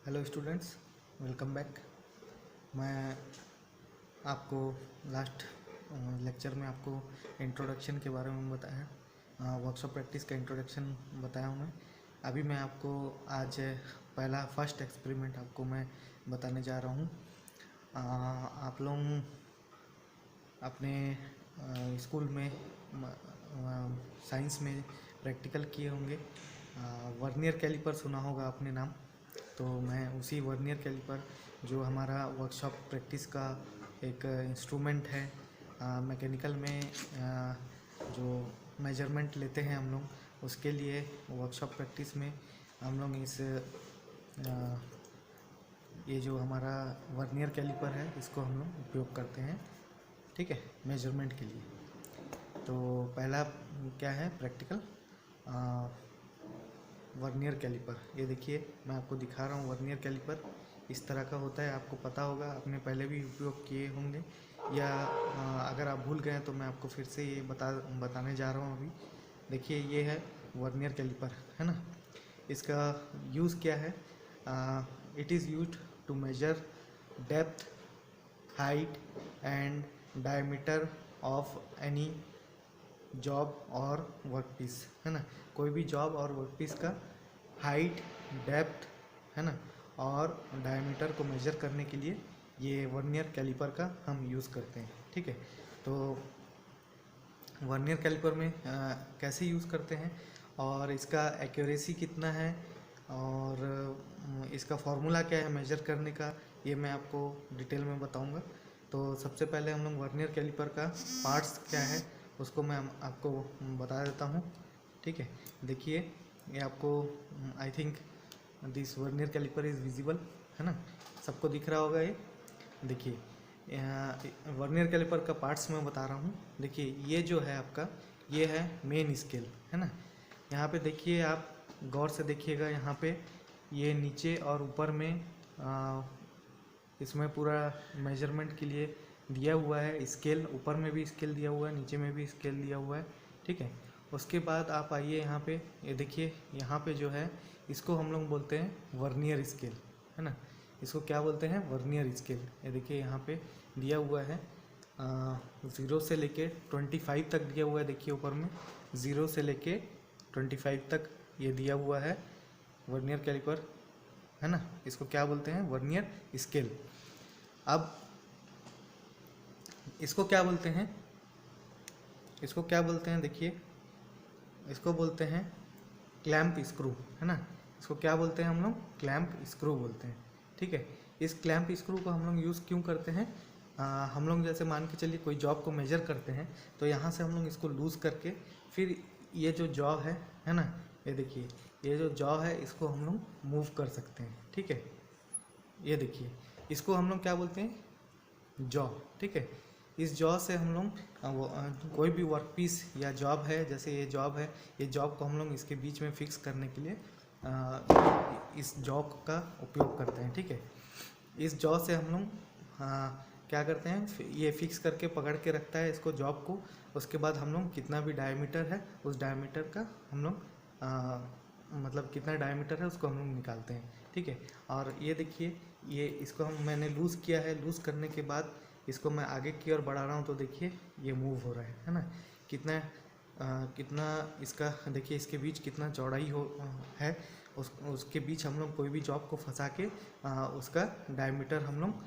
Hello students, welcome back. मैं आपको last lecture में आपको इंट्रोडक्शन के बारे में बताया, वर्कशॉप प्रैक्टिस का इंट्रोडक्शन बताया हूँ मैं। अभी मैं आपको आज पहला फर्स्ट एक्सपेरिमेंट आपको मैं बताने जा रहा हूँ। आप लोग अपने स्कूल में साइंस में प्रैक्टिकल किए होंगे। वर्नियर कैलिपर सुना होगा आपने नाम। तो मैं उसी वर्नियर कैलिपर जो हमारा वर्कशॉप प्रैक्टिस का एक इंस्ट्रूमेंट है, मैकेनिकल में जो मेजरमेंट लेते हैं हम लोग, उसके लिए वर्कशॉप प्रैक्टिस में हम लोग ये जो हमारा वर्नियर कैलिपर है इसको हम लोग उपयोग करते हैं, ठीक है, मेजरमेंट के लिए। तो पहला क्या है, प्रैक्टिकल वर्नियर कैलिपर। ये देखिए, मैं आपको दिखा रहा हूँ। वर्नियर कैलिपर इस तरह का होता है, आपको पता होगा, आपने पहले भी उपयोग किए होंगे, या अगर आप भूल गए तो मैं आपको फिर से ये बताने जा रहा हूँ अभी। देखिए, ये है वर्नियर कैलिपर, है ना। इसका यूज़ क्या है? It is used to measure depth, height and diameter of any job और वर्कपीस, है ना। कोई भी जॉब और वर्कपीस का हाइट, डेप्थ, है ना, और डायमीटर को मेजर करने के लिए ये वर्नियर कैलिपर का हम यूज़ करते हैं, ठीक है। तो वर्नियर कैलिपर में कैसे यूज़ करते हैं और इसका एक्यूरेसी कितना है और इसका फॉर्मूला क्या है मेजर करने का, ये मैं आपको डिटेल में बताऊंगा। तो सबसे पहले हम लोग वर्नियर कैलिपर का पार्ट्स क्या है उसको मैं आपको बता देता हूँ, ठीक है। देखिए, ये आपको I think this vernier caliper is visible, है ना, सबको दिख रहा होगा ये। देखिए, वर्नियर कैलिपर का पार्ट्स मैं बता रहा हूँ। देखिए, ये जो है आपका, ये है मेन स्केल, है ना। यहाँ पे देखिए, आप गौर से देखिएगा, यहाँ पे ये नीचे और ऊपर में इसमें पूरा मेजरमेंट के लिए दिया हुआ है स्केल। ऊपर में भी स्केल दिया हुआ है, नीचे में भी स्केल दिया हुआ है, ठीक है। उसके बाद आप आइए यहाँ पे, ये देखिए, यहाँ पे जो है इसको हम लोग बोलते हैं वर्नियर स्केल, है ना। इसको क्या बोलते हैं? Vernier scale. ये देखिए, यहाँ पे दिया हुआ है 0 से लेके 25 तक दिया हुआ है। देखिए ऊपर में 0 से लेके 25 तक ये दिया हुआ है वर्नियर कैलिपर, है ना। इसको क्या बोलते हैं? Vernier scale. अब इसको क्या बोलते हैं? इसको क्या बोलते हैं? देखिए, इसको बोलते हैं क्लैंप स्क्रू, है ना। इसको क्या बोलते हैं हम लोग? क्लैंप स्क्रू बोलते हैं, ठीक है। इस क्लैंप स्क्रू को हम लोग यूज़ क्यों करते हैं? हम लोग जैसे मान के चलिए कोई जॉब को मेजर करते हैं, तो यहाँ से हम लोग इसको लूज़ करके फिर ये जो जॉब है ना, ये देखिए, ये जो जॉब है इसको हम लोग मूव कर सकते हैं, ठीक है। ये देखिए, इसको हम लोग क्या बोलते हैं? जॉ, ठीक है। इस जॉ से हम लोग कोई भी वर्कपीस या जॉब है, जैसे ये जॉब है, ये जॉब को हम लोग इसके बीच में फिक्स करने के लिए इस जॉब का उपयोग करते हैं, ठीक है। इस जॉ से हम लोग क्या करते हैं? ये फिक्स करके पकड़ के रखता है इसको, जॉब को। उसके बाद हम लोग कितना भी डायमीटर है उस डायमीटर का हम लोग मतलब कितना डायमीटर है उसको हम लोग निकालते हैं, ठीक है। और ये देखिए, ये इसको मैंने लूज़ किया है। लूज़ करने के बाद इसको मैं आगे की ओर बढ़ा रहा हूँ, तो देखिए ये मूव हो रहा है ना। कितना इसका देखिए, इसके बीच कितना चौड़ाई है। उसके बीच हम लोग कोई भी जॉब को फंसा के उसका डायमीटर हम लोग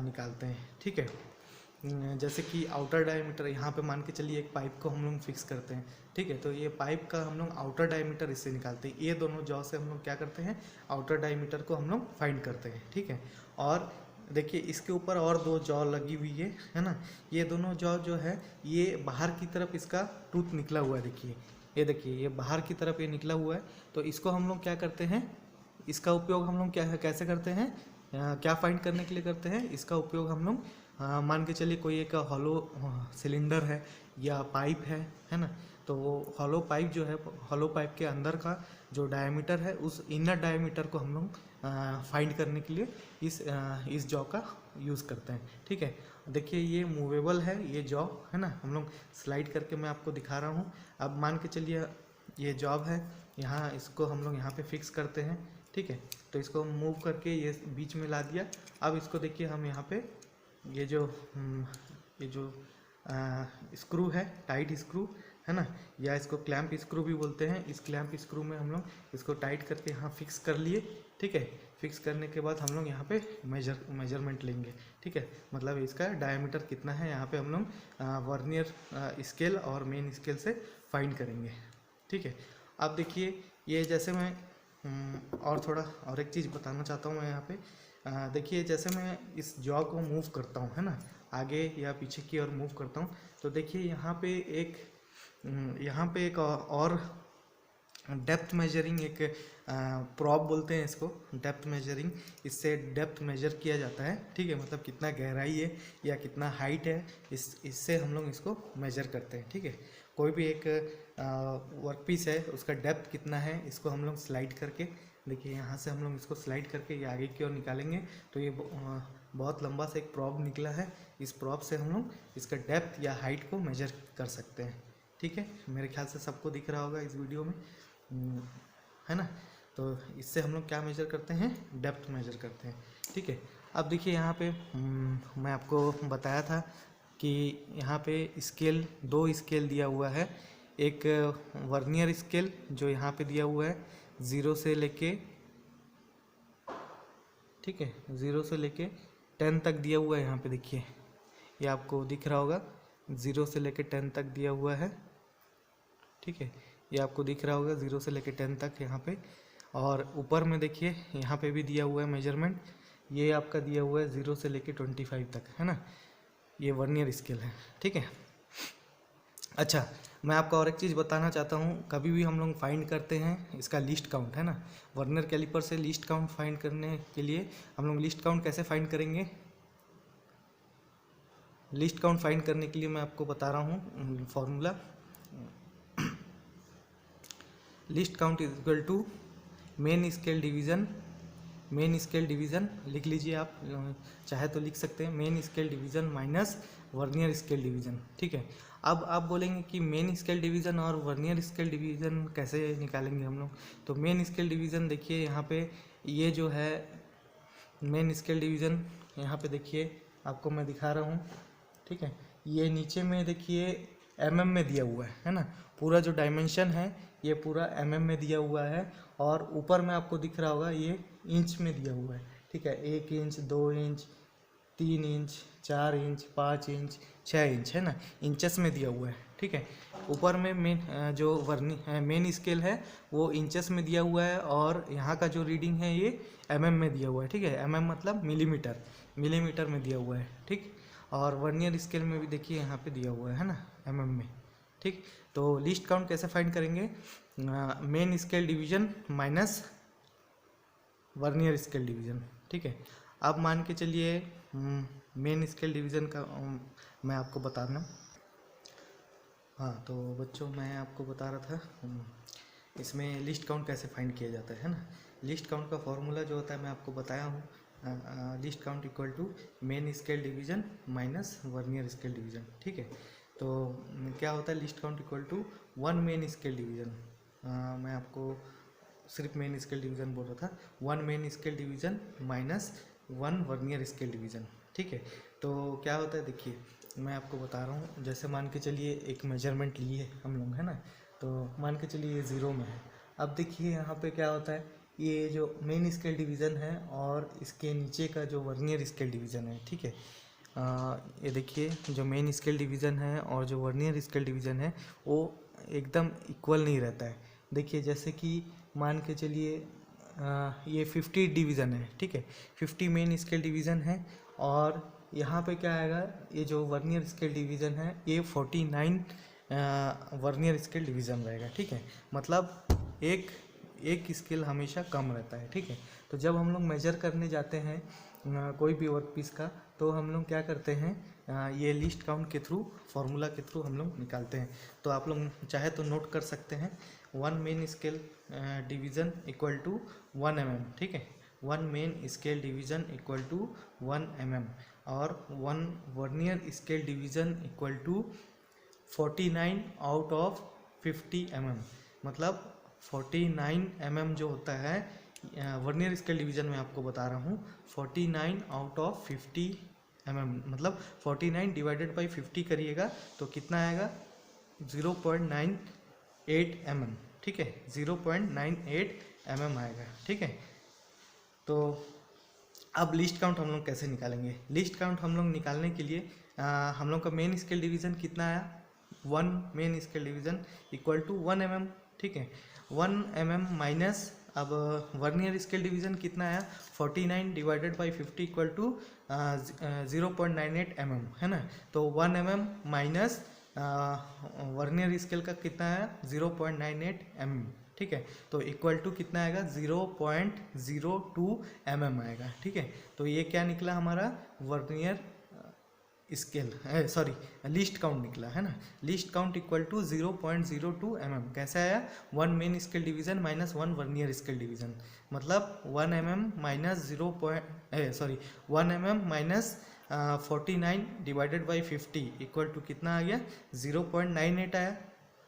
निकालते हैं, ठीक है। जैसे कि आउटर डायमीटर, यहाँ पे मान के चलिए एक पाइप को हम लोग फिक्स करते हैं, ठीक है। तो ये पाइप का हम लोग आउटर डायमीटर इससे निकालते हैं। ये दोनों जॉ से हम लोग क्या करते हैं? आउटर डायमीटर को हम लोग फाइंड करते हैं, ठीक है। और देखिए, इसके ऊपर और दो जॉ लगी हुई है ना। ये दोनों जॉ जो है, ये बाहर की तरफ इसका टूथ निकला हुआ है। देखिए, ये देखिए, ये बाहर की तरफ ये निकला हुआ है। तो इसको हम लोग क्या करते हैं? इसका उपयोग हम लोग कैसे करते हैं? क्या फाइंड करने के लिए करते हैं? इसका उपयोग हम लोग मान के चलिए कोई एक हॉलो सिलेंडर है या पाइप है ना। तो वो हॉलो पाइप जो है, हॉलो पाइप के अंदर का जो डायमीटर है, उस इनर डायमीटर को हम लोग फाइंड करने के लिए इस जॉ का यूज़ करते हैं, ठीक है। देखिए, ये मूवेबल है, ये जॉ, है ना। हम लोग स्लाइड करके मैं आपको दिखा रहा हूँ। अब मान के चलिए ये जॉब है, यहाँ इसको हम लोग यहाँ पे फिक्स करते हैं, ठीक है। तो इसको मूव करके ये बीच में ला दिया। अब इसको देखिए हम यहाँ पे ये जो स्क्रू है, टाइट स्क्रू है ना, या इसको क्लैंप स्क्रू भी बोलते हैं, इस क्लैंप स्क्रू में हम लोग इसको टाइट करके यहाँ फिक्स कर लिए, ठीक है। फिक्स करने के बाद हम लोग यहाँ पे मेजरमेंट लेंगे, ठीक है। मतलब इसका डायमीटर कितना है यहाँ पे हम लोग वर्नियर स्केल और मेन स्केल से फाइंड करेंगे, ठीक है। अब देखिए ये जैसे मैं और एक चीज़ बताना चाहता हूँ मैं यहाँ पे। देखिए जैसे मैं इस जॉ को मूव करता हूँ, है ना, आगे या पीछे की ओर मूव करता हूँ, तो देखिए यहाँ पे एक और डेप्थ मेजरिंग एक प्रॉब बोलते हैं इसको, डेप्थ मेजरिंग। इससे डेप्थ मेजर किया जाता है, ठीक है। मतलब कितना गहराई है या कितना हाइट है, इससे हम लोग इसको मेजर करते हैं, ठीक है। कोई भी एक वर्क पीस है, उसका डेप्थ कितना है, इसको हम लोग स्लाइड करके देखिए, यहाँ से हम लोग इसको स्लाइड करके ये आगे की ओर निकालेंगे तो ये बहुत लंबा सा एक प्रॉब निकला है। इस प्रॉब से हम लोग इसका डेप्थ या हाइट को मेजर कर सकते हैं, ठीक है। मेरे ख्याल से सबको दिख रहा होगा इस वीडियो में, है ना। तो इससे हम लोग क्या मेजर करते हैं, डेप्थ मेजर करते हैं, ठीक है। अब देखिए यहाँ पे मैं आपको बताया था कि यहाँ पे स्केल, 2 स्केल दिया हुआ है। एक वर्नियर स्केल जो यहाँ पे दिया हुआ है 0 से लेके, ठीक है, 0 से लेके 10 तक दिया हुआ है। यहाँ पे देखिए ये आपको दिख रहा होगा, 0 से लेके 10 तक दिया हुआ है, ठीक है। ये आपको दिख रहा होगा 0 से लेके 10 तक यहाँ पे। और ऊपर में देखिए यहाँ पे भी दिया हुआ है मेजरमेंट, ये आपका दिया हुआ है 0 से लेके 25 तक, है ना। ये वर्नियर स्केल है, ठीक है। अच्छा, मैं आपको और एक चीज़ बताना चाहता हूँ। कभी भी हम लोग फाइंड करते हैं इसका लीस्ट काउंट, है ना। वर्नियर कैलिपर से लीस्ट काउंट फाइंड करने के लिए हम लोग लीस्ट काउंट कैसे फाइंड करेंगे, लीस्ट काउंट फाइंड करने के लिए मैं आपको बता रहा हूँ formula. Least count is equal to main scale division, main scale division लिख लीजिए आप, चाहे तो लिख सकते हैं, main scale division minus vernier scale division, ठीक है। अब आप बोलेंगे कि मेन स्केल डिवीज़न और वर्नियर स्केल डिवीज़न कैसे निकालेंगे हम लोग। तो मेन स्केल डिवीज़न देखिए यहाँ पे, ये जो है मेन स्केल डिवीज़न, यहाँ पे देखिए आपको मैं दिखा रहा हूँ, ठीक है। ये नीचे में देखिए mm में दिया हुआ है ना, पूरा जो डायमेंशन है ये पूरा mm में दिया हुआ है। और ऊपर में आपको दिख रहा होगा ये इंच में दिया हुआ है, ठीक है। 1 inch, 2 inch, 3 inch, 4 inch, 5 inch, 6 inch, है ना, इंचेस में दिया हुआ है, ठीक है। ऊपर में मेन स्केल है वो इंचेस में दिया हुआ है, और यहाँ का जो रीडिंग है ये mm में दिया हुआ है, ठीक है। mm मतलब मिलीमीटर में दिया हुआ है, ठीक। और वर्नियर स्केल में भी देखिए यहाँ पे दिया हुआ है ना, mm में, ठीक। तो लीस्ट काउंट कैसे फाइंड करेंगे, main scale division minus vernier scale division, ठीक है। अब मान के चलिए मेन स्केल डिवीज़न का मैं आपको बताना। हाँ, तो बच्चों मैं आपको बता रहा था इसमें लिस्ट काउंट कैसे फाइंड किया जाता है ना। लिस्ट काउंट का फॉर्मूला जो होता है मैं आपको बताया हूँ, least count equal to main scale division minus vernier scale division, ठीक है। तो क्या होता है least count equal to 1 main scale division, मैं आपको सिर्फ मेन स्केल डिवीज़न बोल रहा था, 1 main scale division minus 1 vernier scale division, ठीक है। तो क्या होता है देखिए मैं आपको बता रहा हूँ। जैसे मान के चलिए एक मेजरमेंट लिए हम लोग, है ना, तो मान के चलिए ये 0 में है। अब देखिए यहाँ पे क्या होता है, ये जो मेन स्केल डिवीज़न है और इसके नीचे का जो वर्नियर स्केल डिवीज़न है, ठीक है। ये देखिए जो मेन स्केल डिवीज़न है और जो वर्नियर स्केल डिवीज़न है वो एकदम इक्वल नहीं रहता है। देखिए जैसे कि मान के चलिए ये 50 डिवीज़न है, ठीक है, 50 मेन स्केल डिवीज़न है, और यहाँ पे क्या आएगा, ये जो वर्नियर स्केल डिवीज़न है ये 49 वर्नियर स्केल डिवीज़न रहेगा, ठीक है। मतलब एक स्केल हमेशा कम रहता है, ठीक है। तो जब हम लोग मेजर करने जाते हैं कोई भी वर्क पीस का, तो हम लोग क्या करते हैं, ये लिस्ट काउंट के थ्रू, फार्मूला के थ्रू हम लोग निकालते हैं। तो आप लोग चाहे तो नोट कर सकते हैं, 1 main scale division equal to 1 mm, ठीक है। 1 main scale division equal to 1 mm, और 1 vernier scale division equal to 49 out of 50 mm, मतलब 49 mm जो होता है वर्नियर स्केल डिवीजन में आपको बता रहा हूँ, 49 आउट ऑफ 50 mm, मतलब 49 डिवाइडेड बाई 50 करिएगा तो कितना आएगा 0.98 mm, ठीक है, 0.98 mm आएगा, ठीक है। तो अब लिस्ट काउंट हम लोग कैसे निकालेंगे? लिस्ट काउंट हम लोग निकालने के लिए हम लोग का मेन स्केल डिवीज़न कितना आया, 1 main scale division equal to 1 mm, ठीक है। 1 mm माइनस अब वर्नियर स्केल डिवीज़न कितना आया, 49 divided by 50 equal to 0.98 mm, है ना। तो 1 mm माइनस वर्नियर स्केल का कितना आया 0.98 mm, ठीक है। तो इक्वल टू कितना आएगा 0.02 mm आएगा, ठीक है। तो ये क्या निकला हमारा vernier scale, sorry least count निकला, है ना। Least count equal to 0.02 mm कैसे आया, 1 main scale division minus 1 vernier scale division, मतलब 1 mm minus 1 mm minus 49 divided by 50 equal to कितना आ गया 0.98 आया।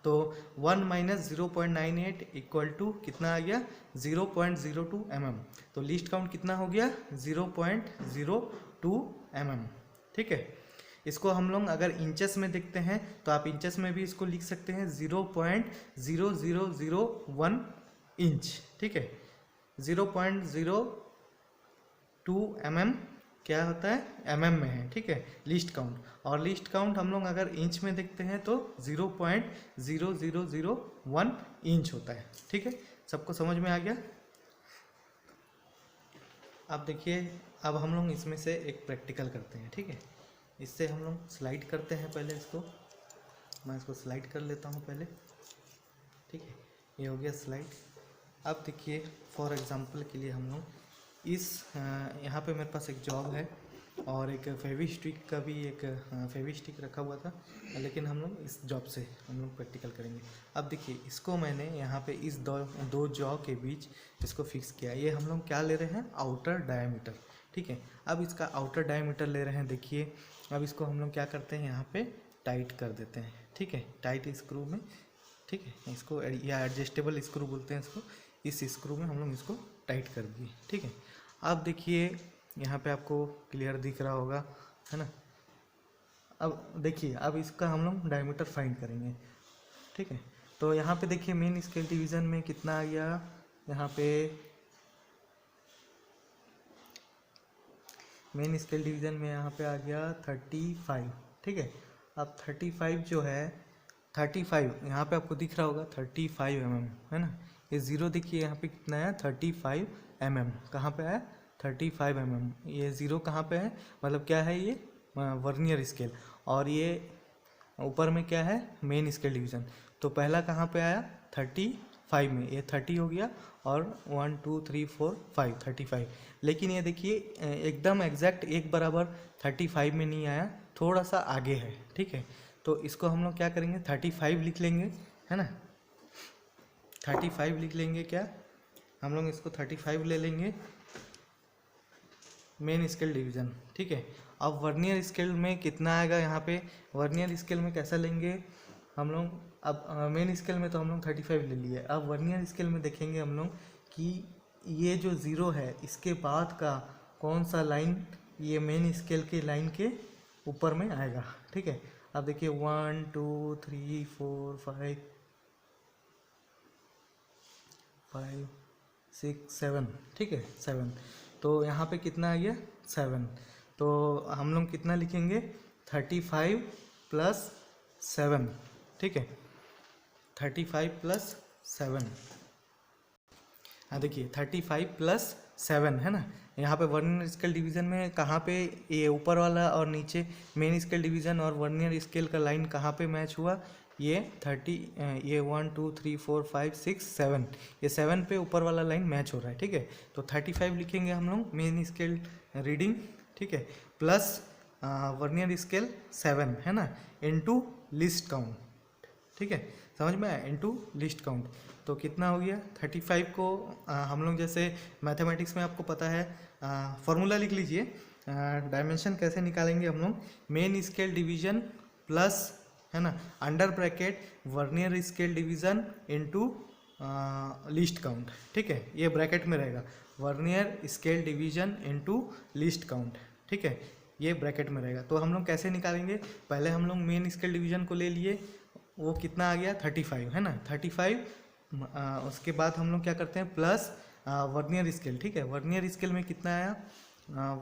तो 1 माइनस 0.98 इक्वल टू कितना आ गया 0.02 mm। तो लिस्ट काउंट कितना हो गया 0.02 mm, ठीक है। इसको हम लोग अगर इंचेस में देखते हैं तो आप इंचेस में भी इसको लिख सकते हैं 0.0001 इंच, ठीक है। 0.02 mm क्या होता है mm में है, ठीक है, लिस्ट काउंट। और लिस्ट काउंट हम लोग अगर इंच में देखते हैं तो 0.0001 इंच होता है, ठीक है। सबको समझ में आ गया? अब देखिए, अब हम लोग इसमें से एक प्रैक्टिकल करते हैं, ठीक है। इससे हम लोग स्लाइड करते हैं, पहले इसको मैं इसको स्लाइड कर लेता हूँ पहले, ठीक है। ये हो गया स्लाइड। अब देखिए फॉर एग्जांपल के लिए हम लोग इस यहाँ पे मेरे पास एक जॉब है और एक फेविस्टिक का भी एक फेविस्टिक रखा हुआ था, लेकिन हम लोग इस जॉब से हम लोग प्रैक्टिकल करेंगे। अब देखिए इसको मैंने यहाँ पे इस दो जॉ के बीच इसको फिक्स किया। ये हम लोग क्या ले रहे हैं, आउटर डायमीटर, ठीक है। अब इसका आउटर डायमीटर ले रहे हैं, देखिए अब इसको हम लोग क्या करते हैं यहाँ पे टाइट कर देते हैं, ठीक है, टाइट स्क्रू में, ठीक है। इसको या एडजस्टेबल स्क्रू बोलते हैं इसको, इस स्क्रू में हम लोग इसको टाइट कर दिए, ठीक है। अब देखिए यहाँ पे आपको क्लियर दिख रहा होगा, है ना। अब देखिए अब इसका हम लोग डायमीटर फाइंड करेंगे, ठीक है। तो यहाँ पे देखिए मेन स्केल डिवीज़न में कितना आ गया, यहाँ पे मेन स्केल डिवीज़न में यहाँ पे आ गया 35, ठीक है। अब 35 जो है 35 यहाँ पे आपको दिख रहा होगा 35 mm, है ना। ये ज़ीरो देखिए यहाँ पे कितना है 35 mm, कहाँ पे आया 35 mm। ये ज़ीरो कहाँ पे है, मतलब क्या है ये वर्नियर स्केल, और ये ऊपर में क्या है मेन स्केल डिवीज़न। तो पहला कहाँ पे आया 35 में, ये 30 हो गया, और 1 2 3 4 5 35। लेकिन ये देखिए एकदम एग्जैक्ट एक बराबर 35 में नहीं आया, थोड़ा सा आगे है, ठीक है। तो इसको हम लोग क्या करेंगे 35 लिख लेंगे, है ना। 35 लिख लेंगे, क्या हम लोग इसको 35 ले लेंगे मेन स्केल डिवीज़न, ठीक है। अब वर्नियर स्केल में कितना आएगा, यहाँ पे वर्नियर स्केल में कैसा लेंगे हम लोग, अब मेन स्केल में तो हम लोग 35 ले लिए। अब वर्नियर स्केल में देखेंगे हम लोग कि ये जो ज़ीरो है इसके बाद का कौन सा लाइन ये मेन स्केल के लाइन के ऊपर में आएगा, ठीक है। अब देखिए 1 2 3 4 5 6 7, ठीक है 7। तो यहाँ पे कितना आ गया 7। तो हम लोग कितना लिखेंगे 35 प्लस 7, ठीक है, 35 प्लस 7। हाँ देखिए 35 प्लस 7, है ना। यहाँ पे वर्नियर स्केल डिवीज़न में कहाँ पे ये ऊपर वाला और नीचे मेन स्केल डिवीज़न और वर्नियर स्केल का लाइन कहाँ पे मैच हुआ, ये 1 2 3 4 5 6 7, ये 7 पे ऊपर वाला लाइन मैच हो रहा है, ठीक है। तो 35 लिखेंगे हम लोग मेन स्केल रीडिंग, ठीक है, प्लस वर्नियर स्केल 7, है ना, इनटू लिस्ट काउंट, ठीक है, समझ में आया, इनटू लिस्ट काउंट। तो कितना हो गया 35 को हम लोग जैसे मैथमेटिक्स में आपको पता है फॉर्मूला लिख लीजिए, डायमेंशन कैसे निकालेंगे हम लोग, मेन स्केल डिवीज़न प्लस, है ना, under bracket vernier scale division into least count, ठीक है, ये ब्रैकेट में रहेगा, vernier scale division into least count, ठीक है, ये ब्रैकेट में रहेगा। तो हम लोग कैसे निकालेंगे, पहले हम लोग मेन स्केल डिवीजन को ले लिए, वो कितना आ गया 35 है ना, 35। उसके बाद हम लोग क्या करते हैं प्लस वर्नियर स्केल, ठीक है, वर्नियर स्केल में कितना आया,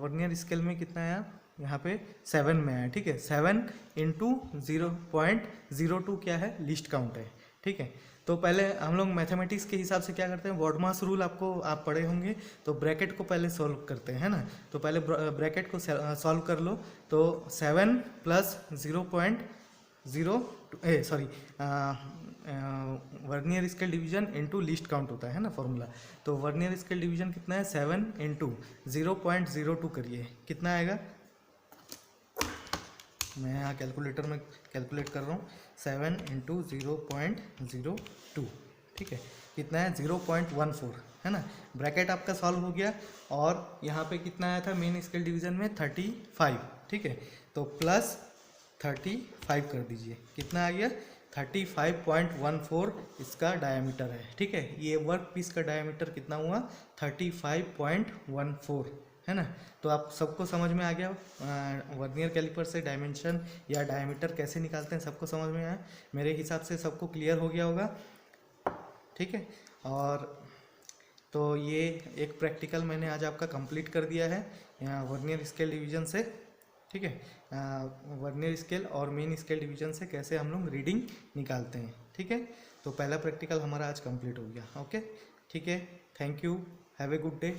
वर्नियर स्केल में कितना आया, यहाँ पे 7 में आया, ठीक है, 7 इंटू 0.02 क्या है, लीस्ट काउंट है, ठीक है। तो पहले हम लोग मैथमेटिक्स के हिसाब से क्या करते हैं, वॉडमास रूल आपको आप पढ़े होंगे, तो ब्रैकेट को पहले सॉल्व करते हैं, है ना। तो पहले ब्रैकेट को सॉल्व कर लो, तो 7 plus 0.0 sorry vernier scale division into least count होता है ना फॉर्मूला। तो वर्नियर स्केल डिवीजन कितना है, 7 इंटू 0.02 करिए, कितना आएगा, मैं यहाँ कैलकुलेटर में कैलकुलेट कर रहा हूँ, 7 इंटू 0.02, ठीक है, कितना है 0.14 है ना। ब्रैकेट आपका सॉल्व हो गया, और यहाँ पे कितना आया था मेन स्केल डिवीजन में 35, ठीक है, तो प्लस 35 कर दीजिए, कितना आ गया 35.14 इसका डायमीटर है, ठीक है। ये वर्क पीस का डायमीटर कितना हुआ 35.14 है ना। तो आप सबको समझ में आ गया, वर्नियर कैलिपर से डायमेंशन या डायमीटर कैसे निकालते हैं सबको समझ में आया, मेरे हिसाब से सबको क्लियर हो गया होगा, ठीक है। और तो ये एक प्रैक्टिकल मैंने आज आपका कंप्लीट कर दिया है वर्नियर स्केल डिवीजन से, ठीक है, वर्नियर स्केल और मेन स्केल डिवीजन से कैसे हम लोग रीडिंग निकालते हैं, ठीक है। तो पहला प्रैक्टिकल हमारा आज कंप्लीट हो गया, ओके, ठीक है, thank you, have a good day.